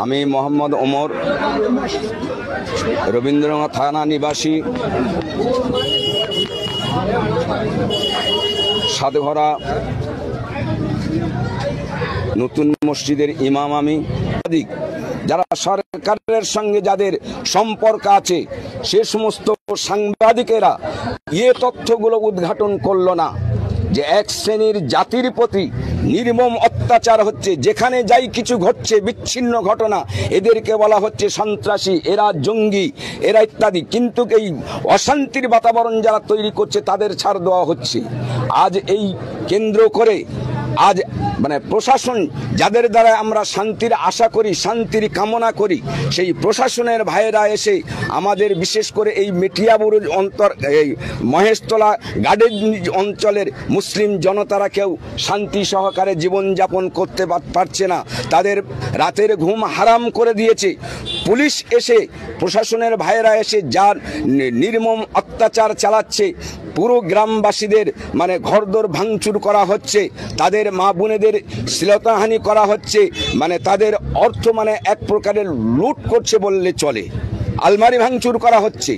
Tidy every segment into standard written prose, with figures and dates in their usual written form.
আমি মোহাম্মদ ওমর, রবীন্দ্রনাথ থানা নিবাসী, সাতঘরা নতুন মসজিদের ইমাম। আমি যারা সরকারের সঙ্গে যাদের সম্পর্ক আছে সে সমস্ত সাংবাদিকেরা তথ্যগুলো উদ্ঘাটন করলো না যে এক শ্রেণীর জাতির প্রতি নির্মম অত্যাচার হচ্ছে, যেখানে যাই কিছু ঘটছে বিচ্ছিন্ন ঘটনা, এদেরকে বলা হচ্ছে সন্ত্রাসী, এরা জঙ্গি, এরা ইত্যাদি। কিন্তু এই অশান্তির বাতাবরণ যারা তৈরি করছে তাদের ছাড় দেওয়া হচ্ছে। আজ এই কেন্দ্র করে আজ প্রশাসন যাদের দ্বারা আমরা শান্তির আশা করি, শান্তির কামনা করি, সেই প্রশাসনের ভাইয়েরা এসে আমাদের বিশেষ করে এই মেটিয়াবুরুজ এই মহেশতলা গার্ডেন অঞ্চলের মুসলিম জনতারা কেউ শান্তি সহকারে জীবনযাপন করতে পারছে না, তাদের রাতের ঘুম হারাম করে দিয়েছে। পুলিশ এসে, প্রশাসনের ভাইয়েরা এসে যার নির্মম অত্যাচার চালাচ্ছে, পুরো গ্রামবাসীদের ঘরদোর ভাঙচুর করা হচ্ছে, তাদের মা বোনেদের শ্লীলতাহানি করা হচ্ছে, তাদের অর্থ এক প্রকারের লুট করছে বললে চলে। আলমারি ভাঙচুর করা হচ্ছে,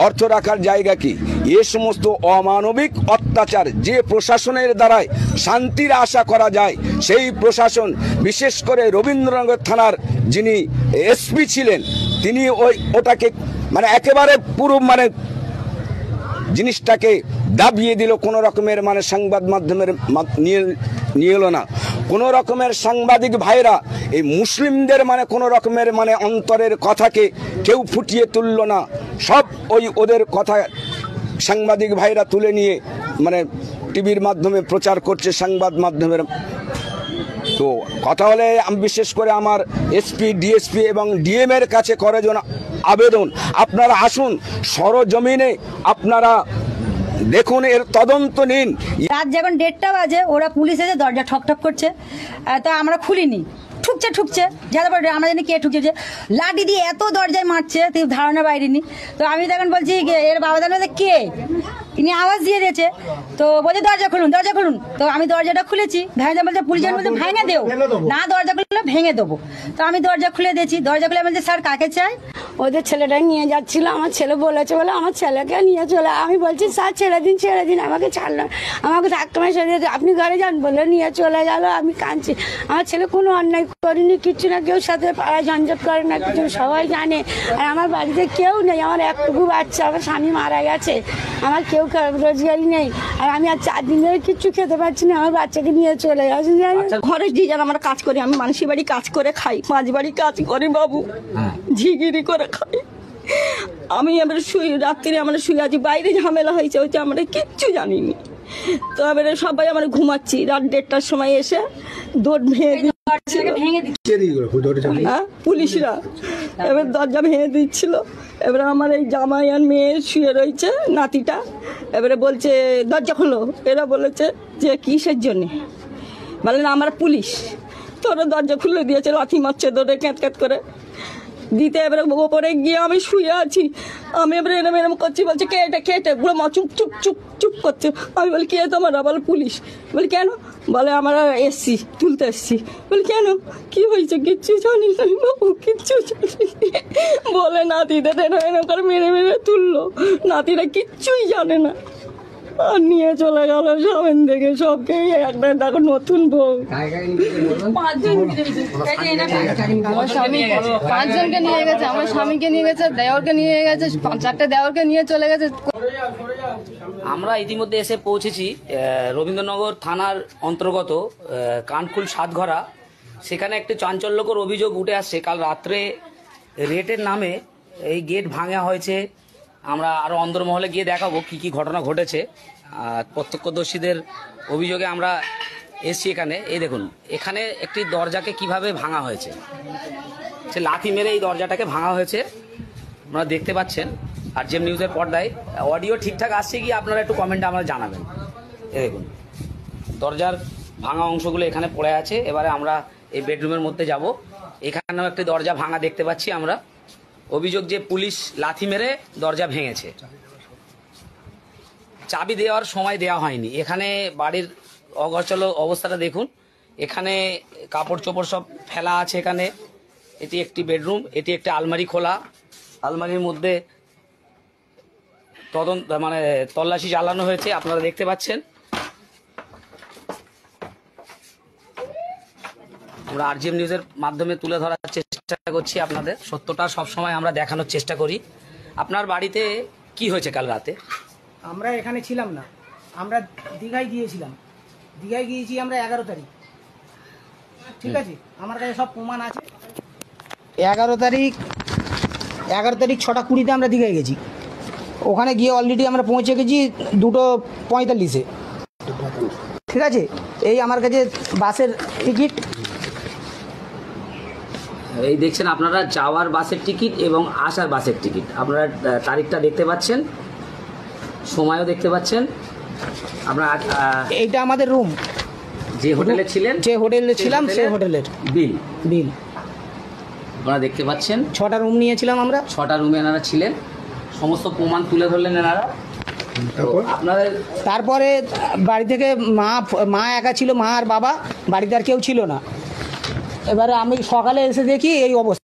অর্থ রাখার জায়গা কি? এ সমস্ত অমানবিক অত্যাচার যে প্রশাসনের দ্বারাই শান্তির আশা করা যায়, সেই প্রশাসন, বিশেষ করে রবীন্দ্রনগর থানার যিনি এসপি ছিলেন, তিনি ওটাকে একেবারে পুরো জিনিসটাকে দাবিয়ে দিল। কোনো রকমের সংবাদ মাধ্যমের নিয়ে এলো না। কোনো রকমের সাংবাদিক ভাইরা এই মুসলিমদের কোনো রকমের অন্তরের কথাকে কেউ ফুটিয়ে তুলল না। সব ওদের কথা সাংবাদিক ভাইরা তুলে নিয়ে টিভির মাধ্যমে প্রচার করছে, সংবাদ মাধ্যমের। তো কথা হলে বিশেষ করে আমার এসপি, ডিএসপি এবং ডিএম এর কাছে করে আবেদন, আপনারা আসুন সরজমিনে, আপনারা দেখুন, এর তদন্ত নিন। রাত যখন 1:30 বাজে ওরা পুলিশ এসে দরজা ঠকঠক করছে, তো আমরা খুলিনি, ঠুকছে যাদের আমরা জানি কে ঠুকছে, লাঠি দিয়ে এত দরজায় মারছে, ধারণা বাইরে নি। তো আমি তখন বলছি এর বাবা জানো কে, ইনি আওয়াজ দিয়ে দিয়েছে, তো বলছে দরজা খুলুন। তো আমি দরজাটা খুলেছি, বলছে পুলিশ বলছে ভেঙে দেও না, দরজা খুললে ভেঙে দেবো। তো আমি দরজা খুলে দিয়েছি, দরজা খুলে বলছে স্যার কাকে চাই? ওদের ছেলেটাই নিয়ে যাচ্ছিল, আমার ছেলে বলেছে বলে আমার ছেলেকে নিয়ে চলে। আমি বলছি স্যার ছেড়ে দিন, আমাকে ছাড়লেন, আমাকে ধাক্কা মেরে আপনি ঘরে যান বলে নিয়ে চলে গেল। আমি কাঁদছি, আমার ছেলে কোনো অন্যায় করিনি, কিচ্ছু না, কেউ সাথে পাড়ায় ঝঞ্ঝট করে না, কিছু সবাই জানে। আর আমার বাড়িতে কেউ নেই, আমার একটুকু বাচ্চা, আমার স্বামী মারা গেছে, আমার কেউ রোজগারই নেই, আর আমি আর 4 দিন ধরে কিচ্ছু খেতে পারছি না, আমার বাচ্চাকে নিয়ে চলে গেছে। ঘরে ডিজাইন আমরা কাজ করি, আমি মানুষের বাড়ি কাজ করে খাই, 5 বাড়ি কাজ করি বাবু, ঝিগিরি করে খাই। আমি এবারে রাত্রে আমরা শুয়ে আছি, বাইরে ঝামেলা হয়েছে আমরা কিচ্ছু জানিনি। তো এবারে সবাই আমরা ঘুমাচ্ছি, রাত 1:30টার সময় এসে দৌড় ভেঙে পুলিশরা এবার দরজা ভেঙে দিচ্ছিল। এবারে আমার এই জামাই আর মেয়ে শুয়ে রয়েছে, নাতিটা, এবারে বলছে দরজা খোলো। এরা বলেছে যে কিসের জন্যে, বললেন আমরা পুলিশ। তো ওরা দরজা খুলে দিয়েছে, লাথি মারছে দৌড়ে ক্যাঁত করে দিতে। এবারে ওপরে গিয়ে আমি শুয়ে আছি, আমি এবারে এরম করছি, বলছে কেটে পুরো চুপ চুপ চুপ চুপ করছে। আমি বলি কে তোমরা? বলে পুলিশ। বলি কেন? বলে আমরা এসছি, তুলতে এসছি। বলি কেন, কি হয়েছে? কিচ্ছু জানি না বাবু, কিচ্ছু জানি। বলে নাতিদের এরকম করে মেরে তুললো, নাতিরা কিচ্ছুই জানে না, আর নিয়ে চলে গেল সামনে থেকে সবকে। একটা দেখো নতুন বউ, 5জনকে নিয়ে গেছে, আমার স্বামীকে নিয়ে গেছে, দেওরকে নিয়ে গেছে, 4টে দেওরকে নিয়ে চলে গেছে। আমরা ইতিমধ্যে এসে পৌঁছেছি রবীন্দ্রনগর থানার অন্তর্গত কানকুল সাতঘরা। সেখানে একটি চাঞ্চল্যকর অভিযোগ উঠে আসছে। কাল রাত্রে রেটের নামে এই গেট ভাঙা হয়েছে। আমরা আরও অন্দরমহলে গিয়ে দেখাবো কি কি ঘটনা ঘটেছে। প্রত্যক্ষদর্শীদের অভিযোগে আমরা এসছি এখানে। এই দেখুন, এখানে একটি দরজাকে কিভাবে ভাঙা হয়েছে, সে লাথি মেরে এই দরজাটাকে ভাঙা হয়েছে, আপনারা দেখতে পাচ্ছেন। আর জেম নিউজের পর্দায় অডিও ঠিকঠাক আসছে কি আপনারা একটু কমেন্টে আমরা জানাবেন। এই দেখুন, দরজার ভাঙা অংশগুলো এখানে পড়ে আছে। এবারে আমরা এই বেডরুমের মধ্যে যাব। এখানেও একটি দরজা ভাঙা দেখতে পাচ্ছি আমরা। অভিযোগ যে পুলিশ লাথি মেরে দরজা ভেঙেছে, চাবি দেওয়ার সময় দেওয়া হয়নি। এখানে বাড়ির অগোছালো অবস্থাটা দেখুন। এখানে কাপড় চোপড় সব ফেলা আছে। এখানে এটি একটি বেডরুম, এটি একটি আলমারি খোলা, আলমারির মধ্যে তল্লাশি চালানো হয়েছে, আপনারা দেখতে পাচ্ছেন। আমরা আরজিএম নিউজের মাধ্যমে তুলে ধরার চেষ্টা করছি, আপনাদের সত্যটা সবসময় আমরা দেখানোর চেষ্টা করি। আপনার বাড়িতে কি হয়েছে কাল রাতে? আমরা এখানে ছিলাম না, আমরা দীঘায় গিয়েছিলাম। দীঘায় গিয়েছি আমরা 11 তারিখ, ঠিক আছে? আমার কাছে সব প্রমাণ আছে। 11 তারিখ 6টা 20-তে আমরা দীঘায় গেছি। ওখানে গিয়ে অলরেডি আমরা পৌঁছে গেছি 2:45-এ, ঠিক আছে? এই আমার কাছে বাসের টিকিট, এই দেখছেন আপনারা যাওয়ার বাসের টিকিট এবং আসার বাসের টিকিট। আপনারা তারিখটা দেখতে পাচ্ছেন, সময়ও দেখতে পাচ্ছেন। আপনারা এইটা আমাদের রুম, যে হোটেলে ছিলেন, যে হোটেলে ছিলাম সেই হোটেলের বিল আপনারা দেখতে পাচ্ছেন। 6টা রুম নিয়েছিলাম আমরা, 6টা রুমে এনারা ছিলেন, সমস্ত প্রমাণ তুলে ধরলেন এনারা। আপনাদের তারপরে বাড়ি থেকে মা একা ছিল, মা আর বাবা, বাড়িতে আর কেউ ছিল না। এবারে আমি সকালে এসে দেখি এই অবস্থা।